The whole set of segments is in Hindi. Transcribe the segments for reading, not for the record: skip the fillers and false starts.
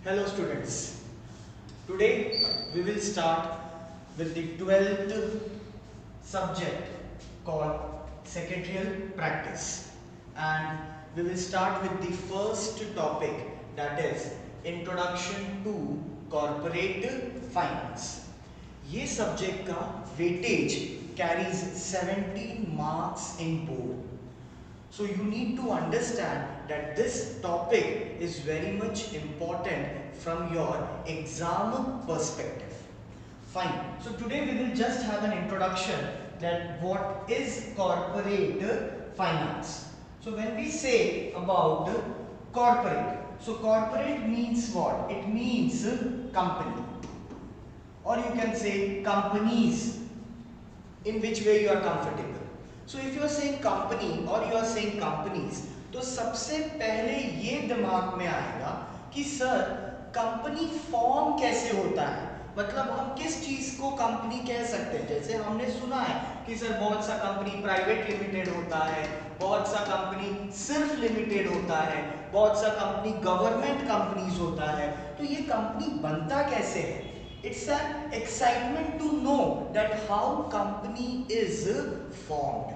Hello students, today we will start with the 12th subject called secretarial practice, and we will start with the first topic, that is introduction to corporate finance. ये सब्जेक्ट का weightage carries 17 marks in board. So you need to understand that this topic is very much important from your exam perspective. Fine. So today we will just have an introduction that what is corporate finance. So when we say about corporate, so corporate means what? It means company, or you can say companies, in which way you are comfortable. So if you are saying company or you are saying companies, तो सबसे पहले ये दिमाग में आएगा कि सर कंपनी फॉर्म कैसे होता है, मतलब हम किस चीज को कंपनी कह सकते हैं. जैसे हमने सुना है कि सर बहुत सा कंपनी प्राइवेट लिमिटेड होता है, बहुत सा कंपनी सिर्फ लिमिटेड होता है, बहुत सा कंपनी गवर्नमेंट कंपनीज होता है. तो ये कंपनी बनता कैसे है? It's an excitement to know that how company is formed.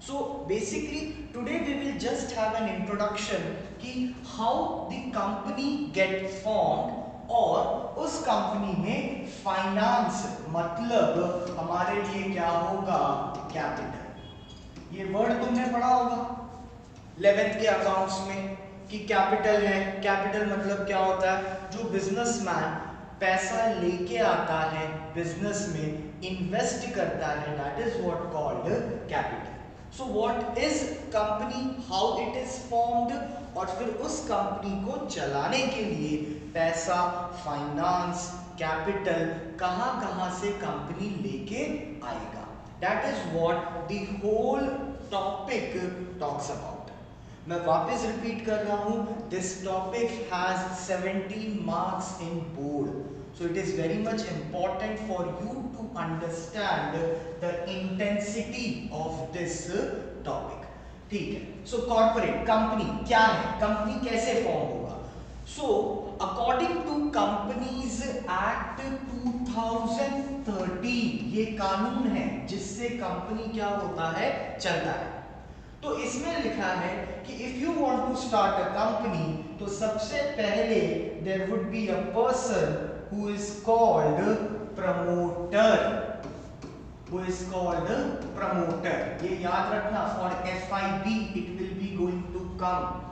So basically today we will just have an introduction कि how the company get formed, और उस कंपनी में फाइनेंस मतलब हमारे लिए क्या होगा? कैपिटल. ये वर्ड तुमने पढ़ा होगा 11th के अकाउंट्स में कि कैपिटल है. कैपिटल मतलब क्या होता है? जो बिजनेसमैन पैसा लेके आता है बिजनेस में, इन्वेस्ट करता है, that is what called capital. So what is company, how it is formed, और फिर उस कंपनी को चलाने के लिए पैसा, फाइनेंस, कैपिटल कहां कहां से कंपनी लेके आएगा, that is what the whole topic talks about. मैं वापस रिपीट कर रहा हूं, this topic has 17 marks in board, so it is very much important for you to understand the intensity of this topic. ठीक है. सो कॉर्पोरेट कंपनी क्या है, कंपनी कैसे फॉर्म होगा? So according to companies act 2013, ये कानून है जिससे कंपनी क्या होता है, चलता है. तो इसमें लिखा है कि if you want to start a company, तो सबसे पहले there would be a person who is called promoter. Who is called promoter. ये याद रखना, for FIB it will be going to come.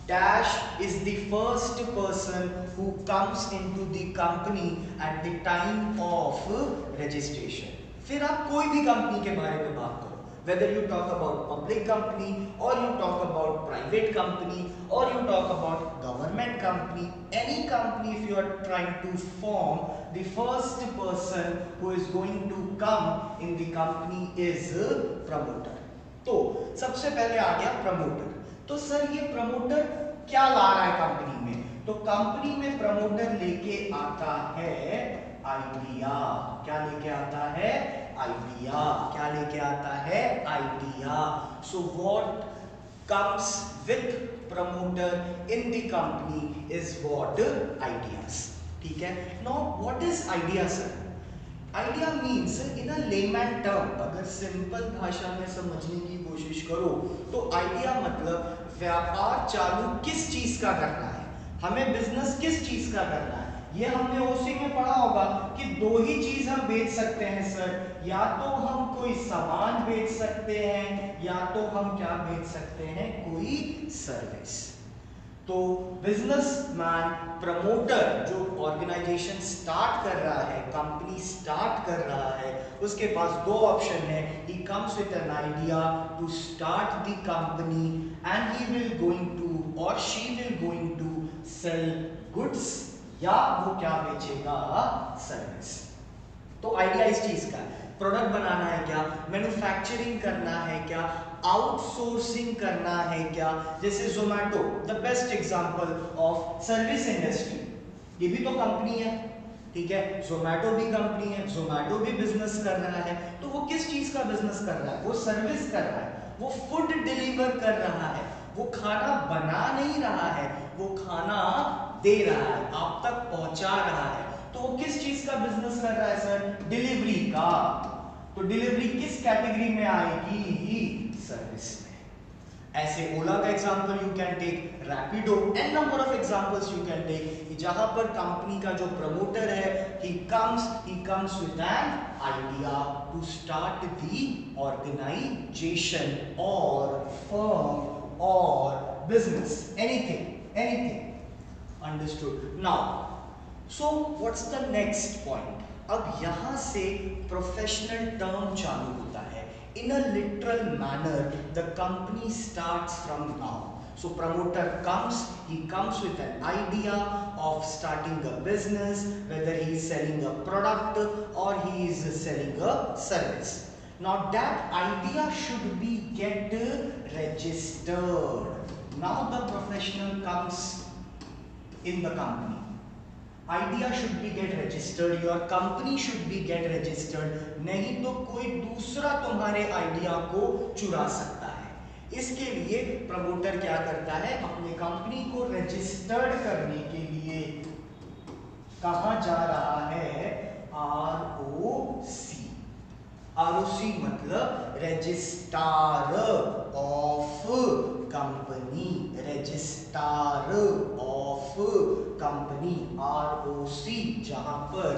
Dash is the first person who comes into the company at the time of registration. फिर आप कोई भी कंपनी के बारे में बात करो, whether you talk about public company or you talk about private company or you talk about government company, any company, if you are trying to form, the first person who is going to come in the company is promoter. तो सबसे पहले आ गया प्रमोटर. तो सर ये प्रमोटर क्या ला रहा है कंपनी में? तो कंपनी में प्रमोटर लेके आता है आइडिया. क्या लेके आता है? आइडिया. क्या लेके आता है? Idea. So what comes with promoter in the company is what? Ideas. ठीक है. Now what is idea sir? Idea means in a layman term, अगर सिंपल भाषा में समझने की कोशिश करो तो आइडिया मतलब व्यापार चालू किस चीज का करना है, हमें बिजनेस किस चीज का करना है. ये हमने ओसी में पढ़ा होगा कि दो ही चीज हम बेच सकते हैं सर, या तो हम कोई सामान बेच सकते हैं या तो हम क्या बेच सकते हैं, कोई सर्विस. तो बिजनेसमैन, प्रमोटर जो ऑर्गेनाइजेशन स्टार्ट कर रहा है, कंपनी स्टार्ट कर रहा है, उसके पास दो ऑप्शन है. He comes with an idea to start the company and he will going to और she will going to sell goods, या वो क्या बेचेगा? सर्विस. तो आइडिया इस चीज का है. प्रोडक्ट बनाना है क्या, मैन्युफैक्चरिंग करना है क्या, आउटसोर्सिंग करना है क्या. जैसे Zomato, the best example of service industry. ये भी तो कंपनी है, ठीक है. जोमैटो भी कंपनी है, जोमैटो भी बिजनेस कर रहा है. तो वो किस चीज का बिजनेस कर रहा है? वो सर्विस कर रहा है, वो फूड डिलीवर कर रहा है. वो खाना बना नहीं रहा है, वो खाना दे रहा है, आप तक पहुंचा रहा है। तो वो किस चीज का बिजनेस कर रहा है सर? डिलीवरी का। तो डिलीवरी किस कैटेगरी में आएगी? सर्विस में। ऐसे ओला का example you can take, Rapido, and number of examples you can take, जहां पर कंपनी का जो प्रमोटर है he comes with an idea to start the organization or firm or business, anything. Understood? Now, so what's the next point? अब यहां से प्रोफेशनल टर्म चालू होता है। In a literal manner, the company starts from now. So promoter he comes with an idea of starting a business, whether he is selling a product or he is selling a service. Now that idea should be get registered. Now the professional comes in the company. Idea should be get registered, your company should be get registered, नहीं तो कोई दूसरा तुम्हारे आइडिया को चुरा सकता है। इसके लिए प्रमोटर क्या करता है? अपने कंपनी को रजिस्टर्ड करने के लिए कहां जा रहा है? ROC। ROC मतलब registrar of company, registrar of company, ROC, जहां पर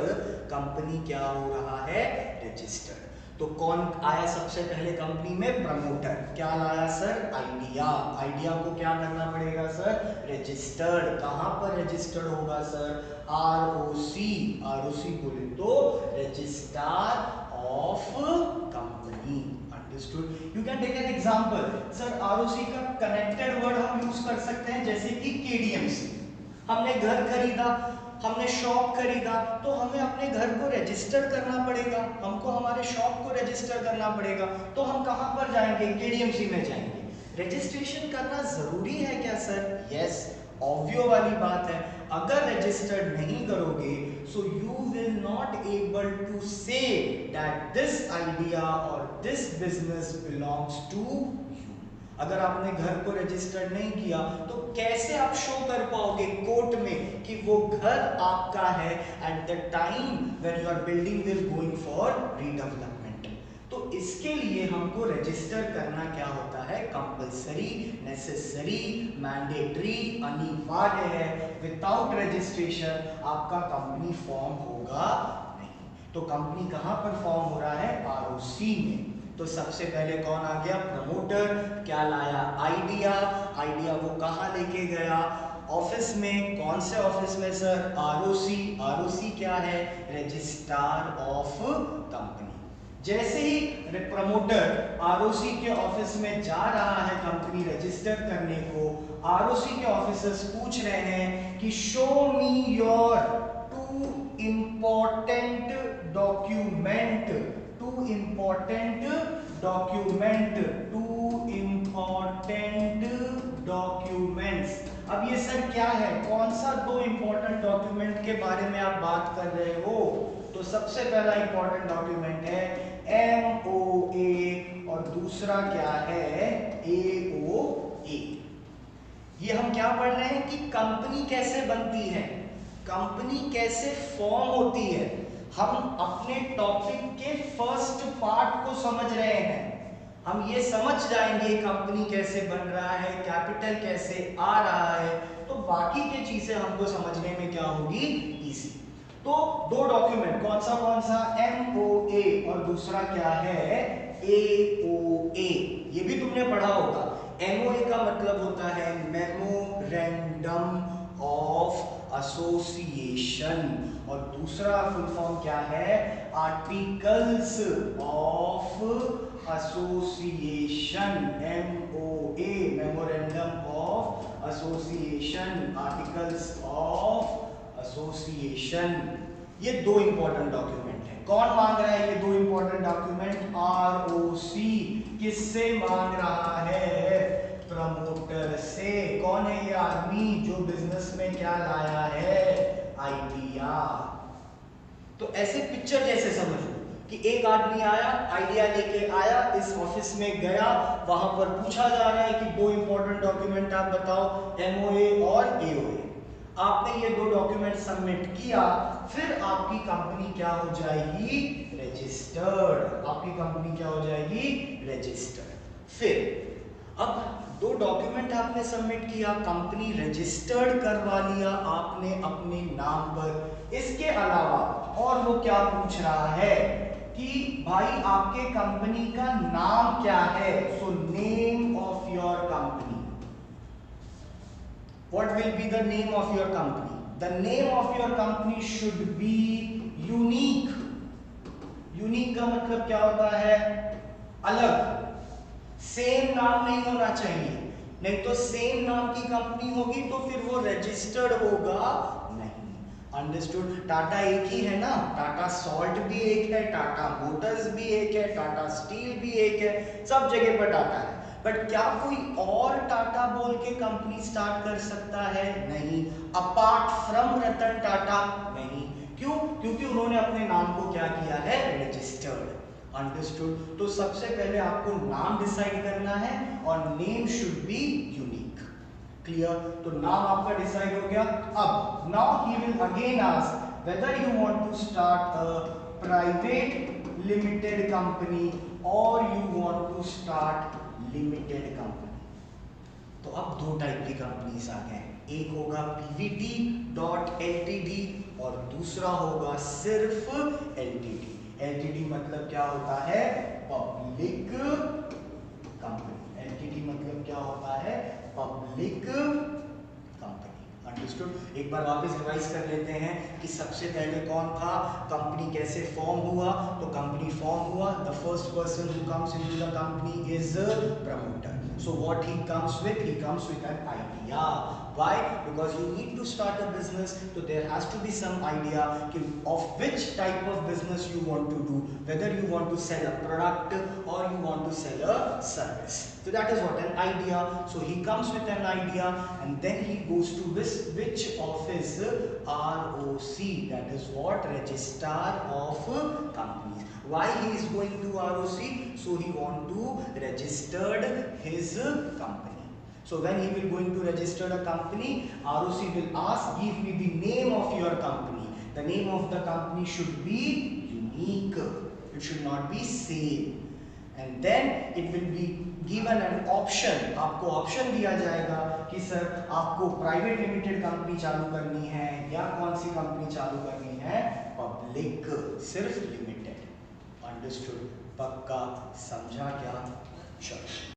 कंपनी क्या हो रहा है? रजिस्टर्ड। तो कौन आया सबसे पहले कंपनी में? प्रमोटर। क्या लाया सर? आइडिया। आइडिया को क्या करना पड़ेगा सर? रजिस्टर्ड। कहां पर रजिस्टर्ड होगा सर? ROC। ROC बोले तो registrar of company. Understood? You can take an example. Sir ROC का कनेक्टेड वर्ड हम यूज कर सकते हैं, जैसे कि KDMC। हमने घर खरीदा, हमने शॉप खरीदा, तो हमें अपने घर को रजिस्टर करना पड़ेगा, हमको हमारे शॉप को रजिस्टर करना पड़ेगा। तो हम कहां पर जाएंगे? KDMC में जाएंगे। रजिस्ट्रेशन करना जरूरी है क्या सर? यस, ऑब्वियस वाली बात है। अगर रजिस्टर्ड नहीं करोगे so you will not able to say that this idea और this business belongs to you. अगर आपने घर को रजिस्टर्ड नहीं किया तो कैसे आप शो कर पाओगे कोर्ट में कि वो घर आपका है at the time when your building will going for redevelopment. तो इसके लिए हमको रजिस्टर करना क्या होता है? कंपल्सरी, नेसेसरी, मैंडेटरी, अनिवार्य है। विदाउट रजिस्ट्रेशन आपका कंपनी फॉर्म होगा नहीं। तो कंपनी कहां पर फॉर्म हो रहा है? ROC में। तो सबसे पहले कौन आ गया? प्रमोटर। क्या लाया? आइडिया। आइडिया वो कहां लेके गया? ऑफिस में। कौन से ऑफिस में सर? ROC। ROC क्या है? Registrar of company. जैसे ही प्रमोटर ROC के ऑफिस में जा रहा है कंपनी रजिस्टर करने को, ROC के ऑफिसर्स पूछ रहे हैं कि show me your two important document, two important documents. अब ये सर क्या है? कौन सा दो इंपॉर्टेंट डॉक्यूमेंट के बारे में आप बात कर रहे हो? तो सबसे पहला इंपॉर्टेंट डॉक्यूमेंट है MOA और दूसरा क्या है? AOA। ये हम क्या पढ़ रहे हैं कि कंपनी कैसे बनती है, कंपनी कैसे फॉर्म होती है। हम अपने टॉपिक के फर्स्ट पार्ट को समझ रहे हैं। हम ये समझ जाएंगे कंपनी कैसे बन रहा है, कैपिटल कैसे आ रहा है, तो बाकी की चीजें हमको समझने में क्या होगी? इजी। तो दो डॉक्यूमेंट कौन सा? MOA और दूसरा क्या है? AOA। ये भी तुमने पढ़ा होगा। MOA का मतलब होता है मेमोरेंडम ऑफ एसोसिएशन और दूसरा फुल फॉर्म क्या है? Articles of association. MOA memorandum of association, articles of association. ये दो इंपॉर्टेंट डॉक्यूमेंट है। कौन मांग रहा है ये दो इंपॉर्टेंट डॉक्यूमेंट? ROC। किससे मांग रहा है? प्रमोटर से। कौन है ये आदमी जो बिजनेस में क्या लाया है? आइडिया। तो ऐसे पिक्चर जैसे समझो, कि एक आदमी आया, आइडिया लेके आया, इस ऑफिस में गया, वहां पर पूछा जा रहा है कि दो इंपॉर्टेंट डॉक्यूमेंट आप बताओ, एमओए और एओए। आपने ये दो डॉक्यूमेंट सबमिट किया, फिर आपकी कंपनी क्या हो जाएगी? रजिस्टर्ड। आपकी कंपनी क्या हो जाएगी? रजिस्टर्ड। फिर अब दो डॉक्यूमेंट आपने सबमिट किया, कंपनी रजिस्टर्ड करवा लिया आपने अपने नाम पर। इसके अलावा और वो क्या पूछ रहा है कि भाई आपके कंपनी का नाम क्या है? So name of your company, what will be the name of your company? The name of your company should be unique. Unique का मतलब क्या होता है? अलग। सेम नाम नहीं होना चाहिए, नहीं तो सेम नाम की कंपनी होगी तो फिर वो रजिस्टर्ड होगा नहीं। अंडरस्टूड? टाटा एक ही है ना, टाटा सॉल्ट भी एक है, टाटा मोटर्स भी एक है, टाटा स्टील भी एक है, सब जगह पर टाटा है। बट क्या कोई और टाटा बोल के कंपनी स्टार्ट कर सकता है? नहीं। Apart from Ratan Tata? नहीं। क्यों? क्योंकि उन्होंने अपने नाम को क्या किया है? रजिस्टर्ड। अंडरस्टूड? तो सबसे पहले आपको नाम डिसाइड करना है और name should be unique. Clear? तो नाम आपका डिसाइड हो गया। अब now he will again ask whether you want to start a private limited company और you want to start limited company. तो अब दो टाइप की कंपनीज आ गए, एक होगा PVT.LTD और दूसरा होगा सिर्फ LTD। LTD मतलब क्या होता है? Public company. LTD मतलब क्या होता है? Public company. अंडरस्टूड? एक बार वापस रिवाइज कर लेते हैं कि सबसे पहले कौन था, कंपनी कैसे फॉर्म हुआ। तो कंपनी फॉर्म हुआ, the first person who comes into the company is promoter. So what he comes with? He comes with an idea. Why? Because you need to start a business, so there has to be some idea of which type of business you want to do, whether you want to sell a product or you want to sell a service. So that is what an idea. So he comes with an idea and then he goes to which office? ROC. That is what? Registrar of Companies. Why he is going to ROC? So he want to registered his company. So when he will going to register a company, ROC will ask, give me the name of your company. The name of the company should be unique. It should not be same. And then it will be given an option. आपको ऑप्शन दिया जाएगा कि सर आपको प्राइवेट लिमिटेड कंपनी चालू करनी है या कौन सी कंपनी चालू करनी है? पब्लिक, सिर्फ लिमिटेड। अंडरस्टूड? पक्का? समझा क्या? चलो।